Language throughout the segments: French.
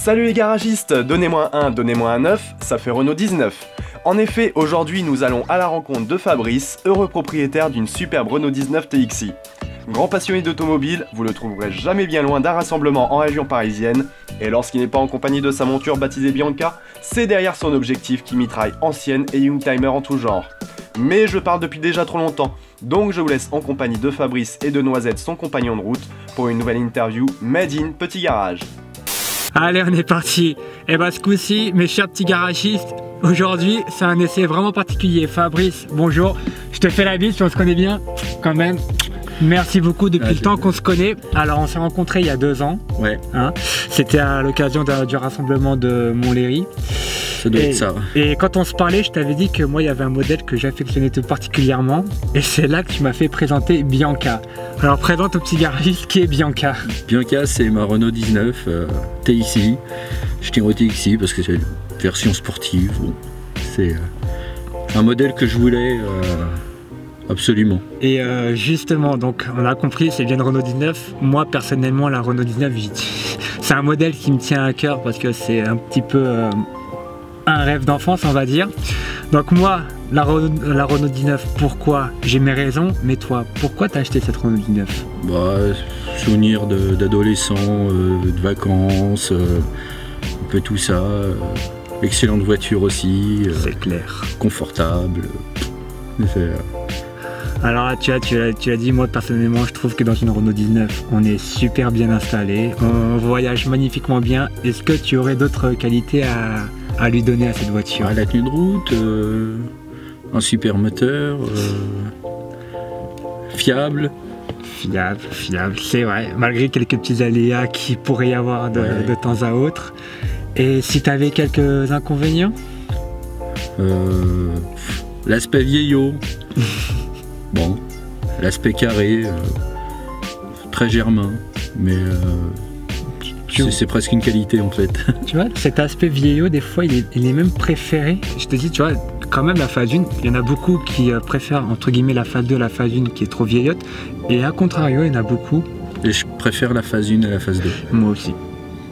Salut les garagistes, donnez-moi un 9, ça fait Renault 19. En effet, aujourd'hui nous allons à la rencontre de Fabrice, heureux propriétaire d'une superbe Renault 19 TXi. Grand passionné d'automobile, vous le trouverez jamais bien loin d'un rassemblement en région parisienne, et lorsqu'il n'est pas en compagnie de sa monture baptisée Bianca, c'est derrière son objectif qui mitraille ancienne et youngtimer en tout genre. Mais je parle depuis déjà trop longtemps, donc je vous laisse en compagnie de Fabrice et de Noisette, son compagnon de route, pour une nouvelle interview Made in Petit Garage. Allez, on est parti. Et bah ce coup-ci, mes chers petits garagistes, aujourd'hui c'est un essai vraiment particulier. Fabrice, bonjour, je te fais la bise, on se connaît bien quand même. Merci beaucoup depuis le temps qu'on se connaît. Alors on s'est rencontrés il y a 2 ans. Ouais. Hein, c'était à l'occasion du rassemblement de Montlhéry. Ça doit être ça. Et quand on se parlait, je t'avais dit que moi il y avait un modèle que j'affectionnais tout particulièrement. Et c'est là que tu m'as fait présenter Bianca. Alors présente au petit garagiste qui est Bianca. Bianca, c'est ma Renault 19 TXi. Je tiens au TXi parce que c'est une version sportive. Bon, c'est un modèle que je voulais absolument. Et justement, donc on a compris, c'est bien une Renault 19. Moi personnellement, la Renault 19, c'est un modèle qui me tient à cœur parce que c'est un petit peu un rêve d'enfance, on va dire. Donc moi, la Renault 19, pourquoi? J'ai mes raisons, mais toi, pourquoi t'as acheté cette Renault 19? Bah, souvenir d'adolescent, de vacances, un peu tout ça. Excellente voiture aussi. C'est clair. Confortable. Alors là, tu as dit, moi personnellement, je trouve que dans une Renault 19, on est super bien installé, on voyage magnifiquement bien. Est-ce que tu aurais d'autres qualités à lui donner à cette voiture? La tenue de route, un super moteur, fiable. Fiable, c'est vrai, malgré quelques petits aléas qu'il pourrait y avoir de temps à autre. Et si tu avais quelques inconvénients? L'aspect vieillot. Bon, l'aspect carré, très germain, mais c'est presque une qualité en fait. Tu vois, cet aspect vieillot, des fois, il est même préféré. Je te dis, tu vois, quand même la phase 1, il y en a beaucoup qui préfèrent entre guillemets la phase 2, la phase 1 qui est trop vieillotte. Et à contrario, il y en a beaucoup. Et je préfère la phase 1 à la phase 2. Moi aussi.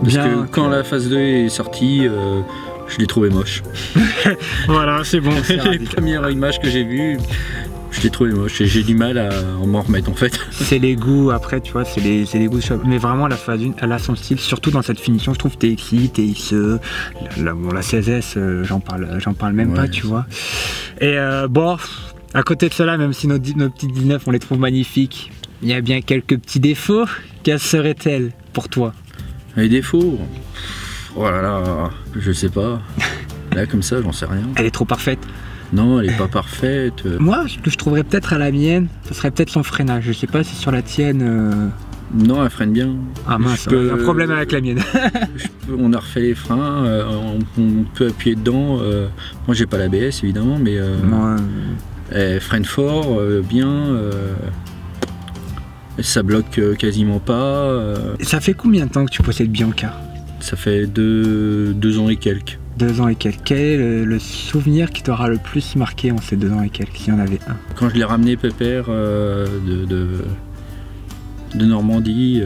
Parce que quand la phase 2 est sortie, je l'ai trouvé moche. Voilà, c'est bon. Les premières images que j'ai vues, je l'ai trouvé moche et j'ai du mal à m'en remettre en fait. C'est les goûts après, tu vois, c'est les goûts de shop. Mais vraiment la phase 1, elle a son style, surtout dans cette finition. Je trouve TXi, TXE, la 16S, j'en parle même pas, tu vois. Et bon, à côté de cela, même si nos petites 19, on les trouve magnifiques, il y a bien quelques petits défauts. Quelles seraient-elles pour toi? Les défauts? Oh là là, je sais pas. Là comme ça, j'en sais rien. Elle est trop parfaite? Non, elle est pas parfaite. Moi, ce que je trouverais peut-être à la mienne, ce serait peut-être son freinage. Je sais pas si sur la tienne... Non, elle freine bien. Ah mince, il y a un problème avec la mienne. On a refait les freins, on peut appuyer dedans. Moi, j'ai pas l'ABS évidemment, mais elle freine fort, bien. Ça bloque quasiment pas. Ça fait combien de temps que tu possèdes Bianca? Ça fait 2 ans et quelques. 2 ans et quelques. Quel est le souvenir qui t'aura le plus marqué en ces 2 ans et quelques, s'il y en avait un? Quand je l'ai ramené pépère de Normandie.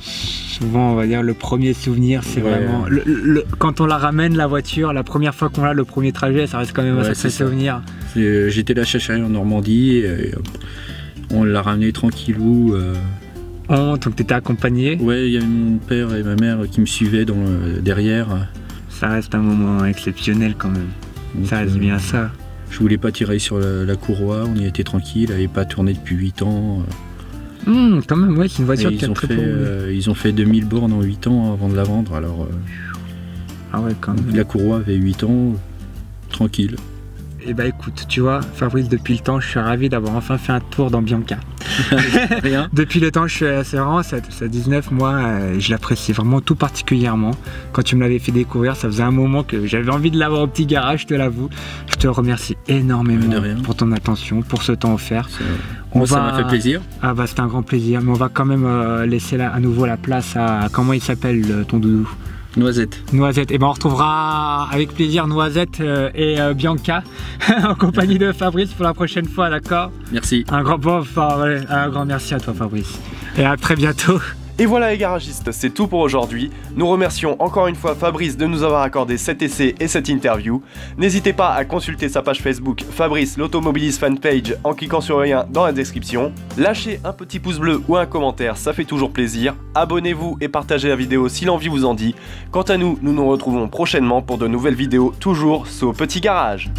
Souvent, on va dire, le premier souvenir, c'est vraiment... quand on la ramène, la voiture, la première fois qu'on l'a, le premier trajet, ça reste quand même un sacré souvenir. J'étais là chercher en Normandie, et on l'a ramené tranquillou. Donc t'étais accompagné? Ouais, il y avait mon père et ma mère qui me suivaient derrière. Ça reste un moment exceptionnel quand même. Donc, ça reste bien ça. Je voulais pas tirer sur la courroie, on y était tranquille, elle n'avait pas tourné depuis 8 ans. Quand même, ouais, c'est une voiture qui a très ils ont fait 2000 bornes en 8 ans avant de la vendre, alors... ah ouais, quand même. La courroie avait 8 ans, tranquille. Et bah écoute, tu vois, Fabrice, depuis le temps, je suis ravi d'avoir enfin fait un tour dans Bianca. Rien. Depuis le temps, c'est vraiment cette 19, moi, je l'apprécie vraiment tout particulièrement. Quand tu me l'avais fait découvrir, ça faisait un moment que j'avais envie de l'avoir au petit garage, je te l'avoue. Je te remercie énormément pour ton attention, pour ce temps offert. Ça m'a fait plaisir. Ah bah c'était un grand plaisir, mais on va quand même laisser à nouveau la place à... Comment il s'appelle ton doudou? Noisette. Noisette. Et ben on retrouvera avec plaisir Noisette et Bianca en compagnie de Fabrice pour la prochaine fois, d'accord? Merci. Un grand merci à toi Fabrice. Et à très bientôt. Et voilà les garagistes, c'est tout pour aujourd'hui. Nous remercions encore une fois Fabrice de nous avoir accordé cet essai et cette interview. N'hésitez pas à consulter sa page Facebook Fabrice l'automobiliste fanpage en cliquant sur le lien dans la description. Lâchez un petit pouce bleu ou un commentaire, ça fait toujours plaisir. Abonnez-vous et partagez la vidéo si l'envie vous en dit. Quant à nous, nous nous retrouvons prochainement pour de nouvelles vidéos, toujours au Petit Garage.